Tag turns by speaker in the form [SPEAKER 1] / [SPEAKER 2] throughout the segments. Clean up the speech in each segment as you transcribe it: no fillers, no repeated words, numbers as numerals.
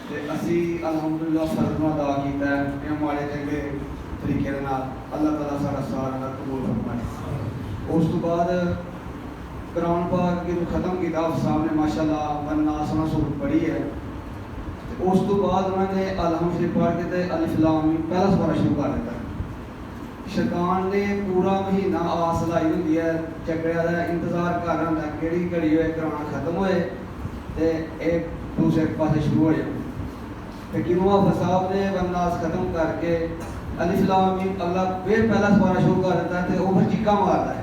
[SPEAKER 1] ਤੇ ਅਸੀਂ ਅਲਹਮਦੁਲਿल्लाह ਫਰਜ਼ ਨੂੰ ਅਦਾ ਕੀਤਾ ਹੈ ਇਹ ਮਾੜੇ ਚੰਗੇ ਤਰੀਕੇ ਦੇ ਨਾਲ। ਅੱਲਾਹ ਤਾਲਾ ਸਾਡਾ ਸਾਰਿਆਂ ਦਾ ਕਬੂਲ ਫਰਮਾਏ। ਉਸ ਤੋਂ ਬਾਅਦ कुरान पाक के ख़त्म किया साहब ने माशाअल्लाह वन्ना सोना सूरत पढ़ी है। तो उस तो बाद उन्होंने अलहम शरीफ पढ़ के अलिफ लाम मीम पहला सुपारा शुरू कर दिता। शैतान ने पूरा महीना आस लाई होंगी है, चकरिया का इंतजार कर रहा होंगे कि घड़ी होए कुरान खत्म होए तो एक दूसरे पासे शुरू हो जाए। तो क्यों हाफिज़ साहब ने वन्नास खत्म करके अलिफ लाम मीम अल्लाह फिर पहला सुपारा शुरू कर देता है तो वो फिर चिक्का मारता है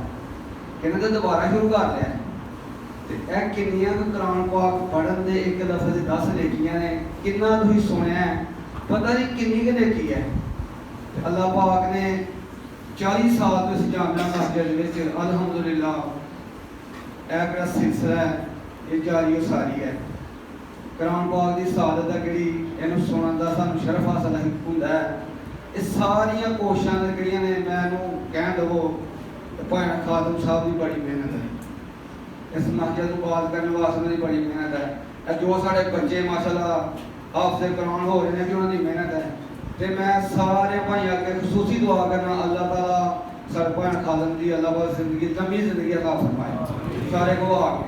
[SPEAKER 1] कहने तो दोबारा शुरू कर लिया। तो यह किनिया कुरान पाक पढ़न दे एक लफ्ज़ 10 नेकियां ने, कितना तुसीं सुनिया है पता नहीं कितनी के नेकी है। तो अल्लाह पाक ने 40 साल तो इस जामिया मस्जिद विच अल्हम्दुलिल्लाह यह जिहड़ा सिलसिला है ये जारी सारी है। कुरान पाक की सादत है जिहड़ी इहनूं सुनन दा सानूं शरफ हासिल हुंदा है। ये सारियां कोशिशां जिहड़ियां ने मैनूं कह दवो भैन खादम साहब की बड़ी मेहनत है, इस मस्जिद को बात करने वास्ते की बड़ी मेहनत है। जो साढ़े बच्चे माशाअल्लाह हाफिज़ कुरान हो रहे हैं कि उन्होंनी मेहनत है। तो मैं सारे भाई अगे खसूसी दुआ करना अल्लाह ताला सारे भैन खादम की अल्लाह पाक जिंदगी लंबी जिंदगी अता फरमाए सारे को आके।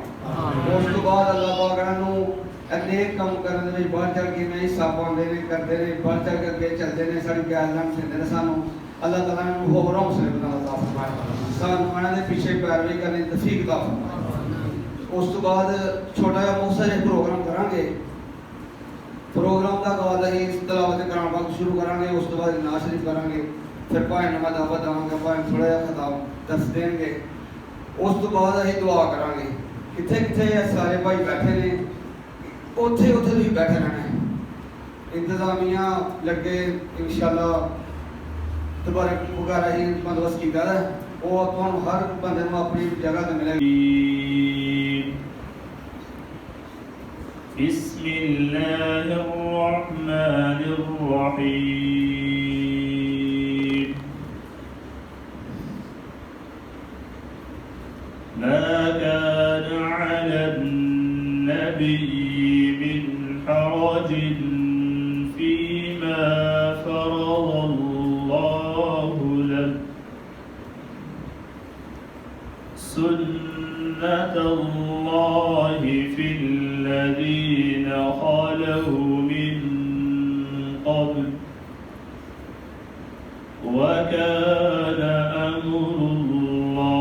[SPEAKER 1] उस तो बाद अल्लाह पाक इन्हों नेक काम करने में बढ़ चढ़ के हिस्सा पाते हैं करते हैं, बढ़ चढ़ के अगे चलते हैं, सारी गाइडलाइन देते हैं सानू। अल्लाह ताला ने होर हौसले अता फरमाए, सानू उन्होंने पिछे पैरवी करने की तौफीक अता फरमाए। उस तो बाद छोटा जिहा मुख्तसर जिहा प्रोग्राम करांगे। प्रोग्राम का बाद असीं तिलावत कुरान पाक शुरू करांगे। उस तो बाद नाज़ शरीफ करांगे, फिर भाई नूं दावत देवांगे, भाई थोड़ा जिहा खिताब दस देंगे। उस तो बाद असीं दुआ करांगे। कित्थे कित्थे सारे भाई बैठे ने उत्थे उत्थे तुसीं बैठे रहना। इंतजामिया लगे इंशाअल्लाह तबारक वगैरह ही बंदोबस्त किया है, वो तुहानूं हर बंदे नूं अपनी जगह ते मिलेगा।
[SPEAKER 2] बिस्मिल्लाहिर रहमानिर रहीम। मा कान अलन नबिय्यि मिन हरजिन फीमा फरज़ल्लाहु लहु सुन्नतल्लाहि फिल्लज़ीना खलौ मिन क़ब्ल वकान अम्रुल्लाहि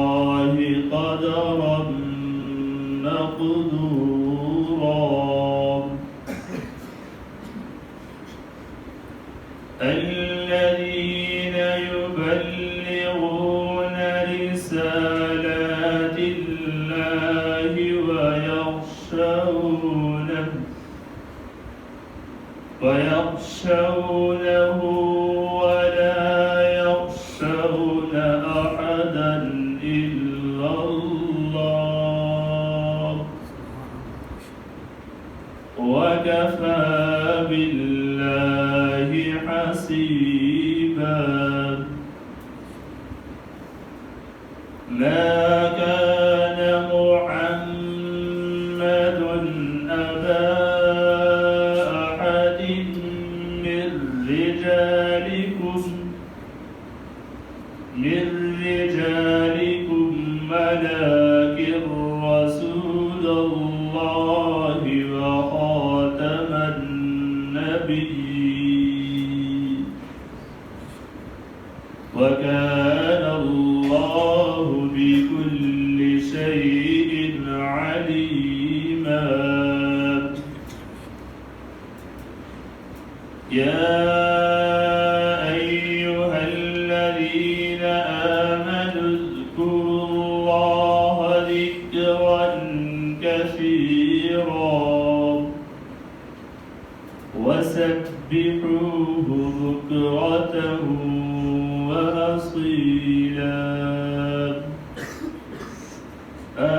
[SPEAKER 2] क़दरन मक़दूरा। الذين يبلغون رسالات الله ويخشونه ولا يخشون أحدا إلا الله وكفى بالله حسيبا. ما كان محمد أبا أحد من رجالكم ولكن رسول الله وخاتم النبيين وكان الله بكل شيء عليما. يا أيها الذين آمنوا اذكروا الله ذكرا كثيرا وسبحوه بكرة وأصيلا.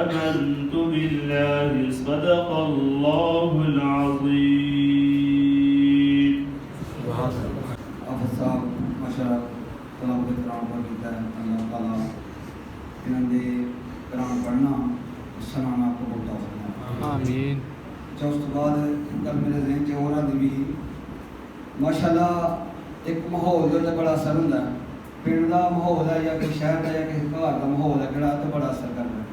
[SPEAKER 2] آمنت بالله صدق الله العظيم.
[SPEAKER 1] हाफिज़ साहब माशाअल्लाह तलावत कुरान पर कीता है। अल्लाह ताला इन्हां दे कुरान पढ़ना सुनाना कबूल फरमाए।
[SPEAKER 3] आमीन।
[SPEAKER 1] उस तो बाद गल मेरे ज़हन च और आंदी भी माशाअल्लाह एक माहौल के उत्ते बड़ा असर होंदा है। पिंड का माहौल है या कि शहर का या किसी घर का माहौल है जिहड़ा ते बड़ा असर करदा है।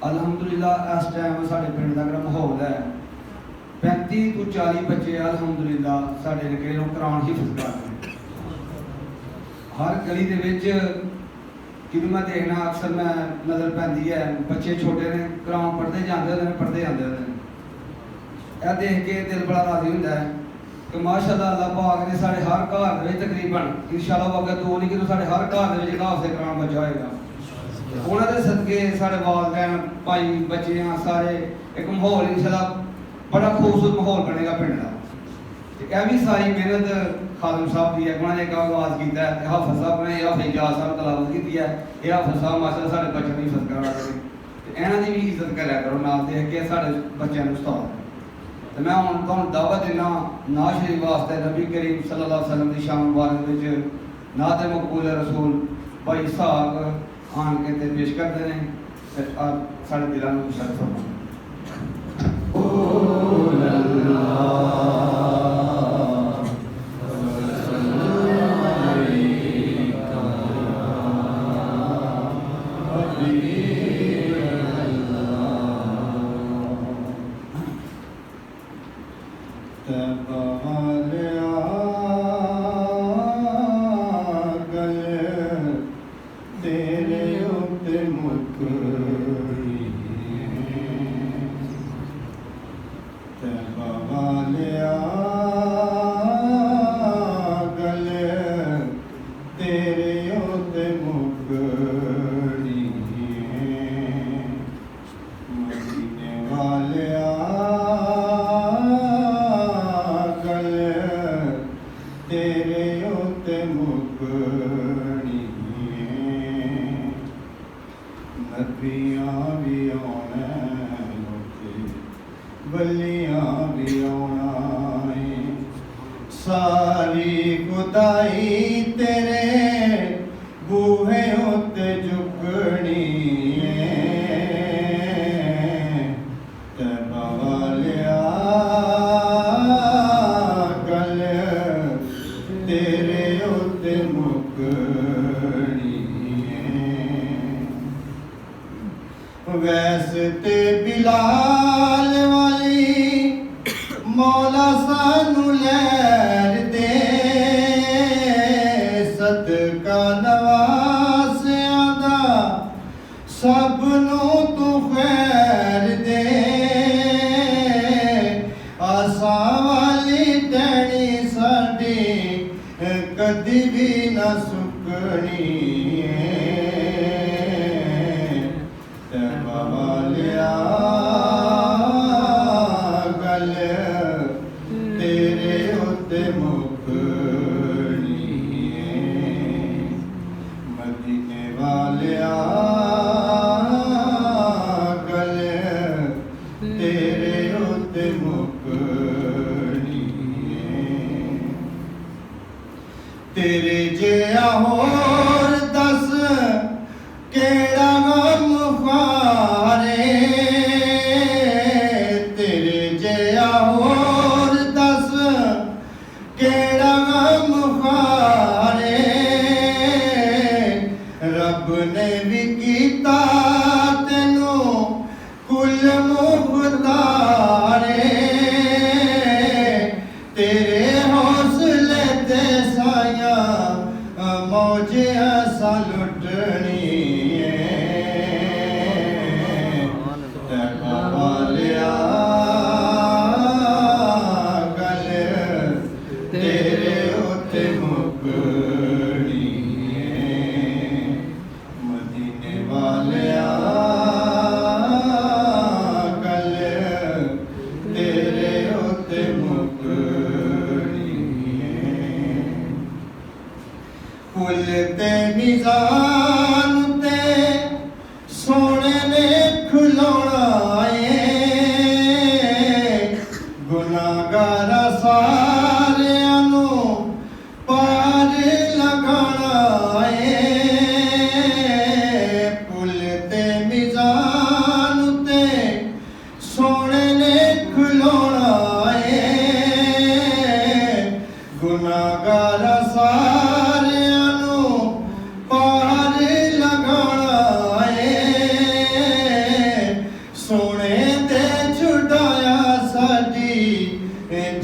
[SPEAKER 1] अलहमदुलिल्लाह इस टाइम साडे पिंड का जिहड़ा माहौल है 35 तो 40 बच्चे अलहमदुलिल्लाह साडे ने कुरान हिफ्ज़ कर रहे हैं। हर गली दे विच किन्नू मैं देखना अक्सर मैं नज़र पैंदी है बच्चे छोटे ने कुरान पढ़ते जाते हैं पढ़ते जाते हैं। यह देख के दिल बड़ा राजी होता है कि माशाअल्लाह अल्लाह पाक ने साढ़े हर घर में तकरीबन इंशाअल्लाह अगर दो नहीं कि साढ़े हर घर में हाफ़िज़ कुरान बच्चा होएगा। उन्होंने सदके साढ़े वालदैन भाई बच्चे सारे एक माहौल इंशाअल्लाह बड़ा खूबसूरत माहौल बनेगा पिंड का। यह भी सारी मेहनत खादम साहब की है। उन्होंने एक आगाज़ किया है हाफिज़ साहब ने हाफिज़ इजाज़ साहब तलावत की है। ये हाफिज़ साहब माशाअल्लाह साढ़े बच्चों की इज्जत करा करें तो इन्हों की भी इज्जत करा करो नाल देख के साढ़े बच्चों को उस्ताद है। तो मैं हुण तुहानूं दावत देना नात शरीफ वास्ते नबी करीम सल्लल्लाहु अलैहि वसल्लम की शान मुबारक विच नात मकबूल रसूल भाई साहब आन के ते पेश करते हैं साढ़े दिलों को मुशर्रफ फरमाओ।
[SPEAKER 3] सारी खुदाई तेरे बूहे उत्ते झुकनी तैबा वालिया गल तेरे उत्ते मुकनी वैसे ते बिलाल वाली मौला सानू लैर दे सदका नवासियां दा सब नू तू खैर दे आसा वाली टैनी साडी कदी भी ना सुकनी तैबा वालिया गल तेरे उत्ते मुकनी मदीने वालिया गल तेरे उत्ते मुकनी तेरे जिहा होर दस केड़ा गम खारे तेरे जिहा होर दस केड़ा गम खारे रब ने भी कीता तेनू कुल मुख्तारे तेरे हौसले ते साया मौजे असा लुटनी तैबा वालिया गल तेरे उत्ते मुकनी मदीने वालिया गल तेरे उत्ते मुकनी कुल ते मिज़ान ते सोने ने खिलौना गुनाहगार सारियां नू पार लगाना पुल ते मिज़ान ते सोने ने खिलौना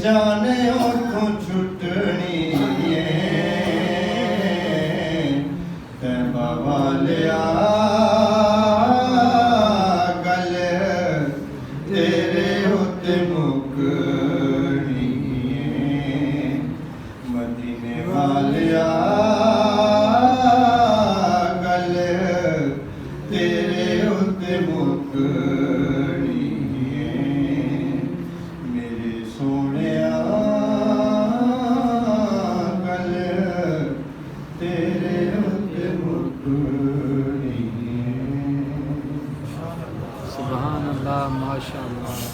[SPEAKER 3] जाने ओ